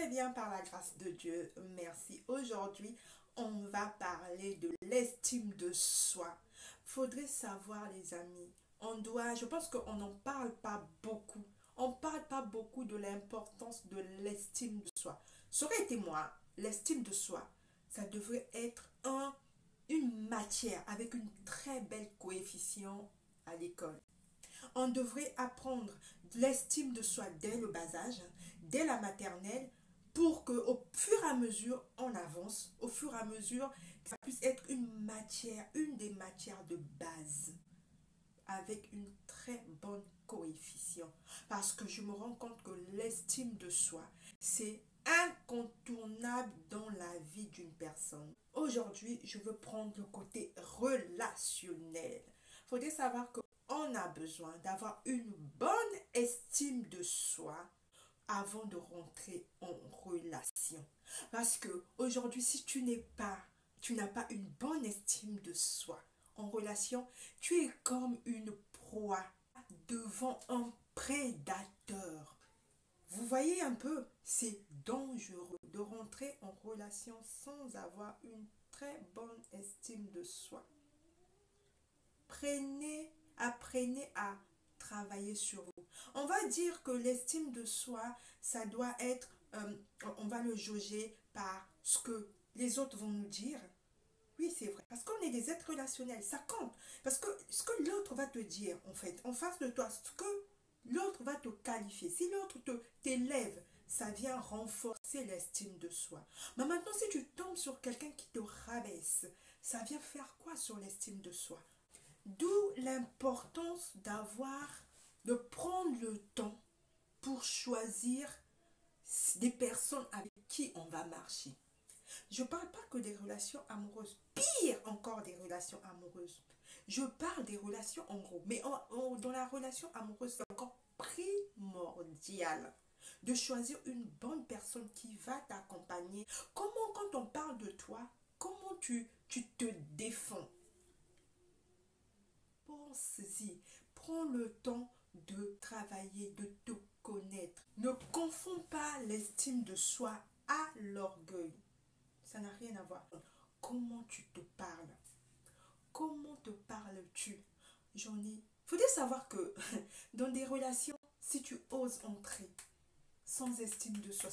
très bien par la grâce de Dieu. Merci. Aujourd'hui, on va parler de l'estime de soi. Faudrait savoir, les amis, je pense qu'on n'en parle pas beaucoup. On ne parle pas beaucoup de l'importance de l'estime de soi. Ça aurait été moi, l'estime de soi, ça devrait être une matière avec une très belle coefficient à l'école. On devrait apprendre l'estime de soi dès le bas âge, dès la maternelle, pour que au fur et à mesure on avance, au fur et à mesure ça puisse être une matière, une des matières de base, avec une très bonne coefficient. Parce que je me rends compte que l'estime de soi, c'est incontournable dans la vie d'une personne. Aujourd'hui, je veux prendre le côté relationnel. Il faudrait savoir qu'on a besoin d'avoir une bonne estime de soi avant de rentrer en relation. Parce que aujourd'hui, si tu n'as pas une bonne estime de soi en relation, tu es comme une proie devant un prédateur. Vous voyez un peu, c'est dangereux de rentrer en relation sans avoir une très bonne estime de soi. Apprenez à travailler sur vous. On va dire que l'estime de soi, ça doit être, on va le jauger par ce que les autres vont nous dire. Oui, c'est vrai. Parce qu'on est des êtres relationnels, ça compte. Parce que ce que l'autre va te dire, en fait, en face de toi, ce que l'autre va te qualifier, si l'autre t'élève, ça vient renforcer l'estime de soi. Mais maintenant, si tu tombes sur quelqu'un qui te rabaisse, ça vient faire quoi sur l'estime de soi? D'où l'importance de prendre le temps pour choisir des personnes avec qui on va marcher. Je ne parle pas que des relations amoureuses, pire encore des relations amoureuses. Je parle des relations en gros, mais dans la relation amoureuse, c'est encore primordial de choisir une bonne personne qui va t'accompagner. Comment, quand on parle de toi, comment tu te défends? Pense-y, prends le temps de travailler, de te connaître. Ne confonds pas l'estime de soi à l'orgueil. Ça n'a rien à voir. Comment tu te parles? Comment te parles-tu? Faudrait savoir que dans des relations, si tu oses entrer sans estime de soi,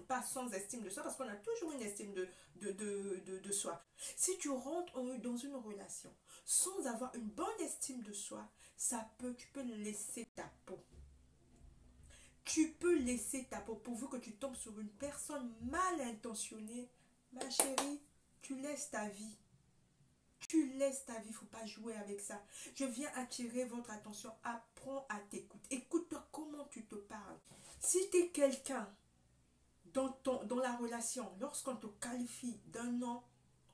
pas sans estime de soi, parce qu'on a toujours une estime de soi. Si tu rentres dans une relation sans avoir une bonne estime de soi, tu peux laisser ta peau. Tu peux laisser ta peau pourvu que tu tombes sur une personne mal intentionnée. Ma chérie, tu laisses ta vie. Tu laisses ta vie, il ne faut pas jouer avec ça. Je viens attirer votre attention. Apprends à t'écouter. Écoute-toi comment tu te parles. Si tu es quelqu'un dans la relation, lorsqu'on te qualifie d'un nom,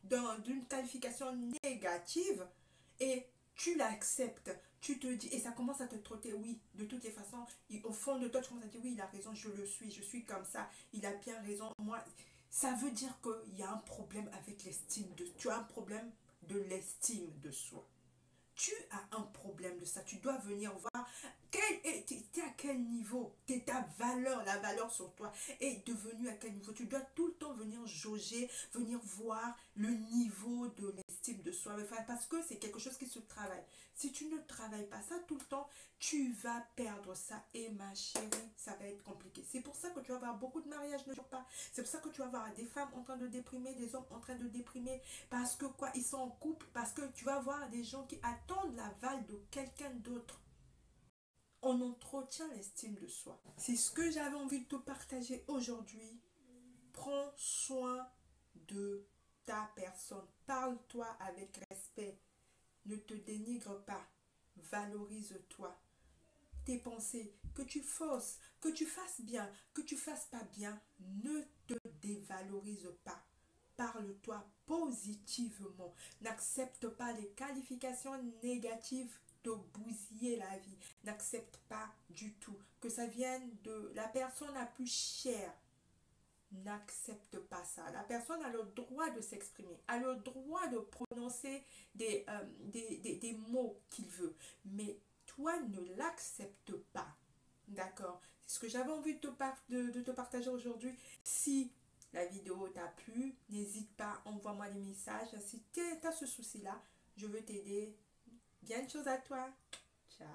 d'une qualification négative, et tu l'acceptes, tu te dis, et ça commence à te trotter, oui, de toutes les façons, au fond de toi, tu commences à dire, oui, il a raison, je suis comme ça, il a bien raison, moi, ça veut dire qu'il y a un problème avec tu as un problème de l'estime de soi. Tu as un problème de ça. Tu dois venir voir tu es à quel niveau. Ta valeur, la valeur sur toi est devenue à quel niveau. Tu dois tout le temps venir jauger, venir voir le niveau de l'estime de soi. Parce que c'est quelque chose qui se travaille. Si tu ne travailles pas ça tout le temps, tu vas perdre ça. Et ma chérie, ça va être compliqué. C'est pour ça que tu vas avoir beaucoup de mariages ne durent pas. C'est pour ça que tu vas avoir des femmes en train de déprimer, des hommes en train de déprimer. Parce que quoi, ils sont en couple. Parce que tu vas avoir des gens qui attendent l'aval de quelqu'un d'autre. On entretient l'estime de soi. C'est ce que j'avais envie de te partager aujourd'hui. Prends soin de ta personne. Parle-toi avec respect. Ne te dénigre pas. Valorise-toi. Tes pensées, que tu forces, que tu fasses bien, que tu fasses pas bien, ne te dévalorise pas. Parle-toi positivement. N'accepte pas les qualifications négatives de bousiller la vie. N'accepte pas du tout que ça vienne de la personne la plus chère. N'accepte pas ça. La personne a le droit de s'exprimer, a le droit de prononcer des mots qu'il veut. Mais toi, ne l'accepte pas. D'accord. C'est ce que j'avais envie de te partager aujourd'hui. Si la vidéo t'a plu, n'hésite pas, envoie-moi des messages. Si tu as ce souci-là, je veux t'aider. Bien de choses à toi. Ciao.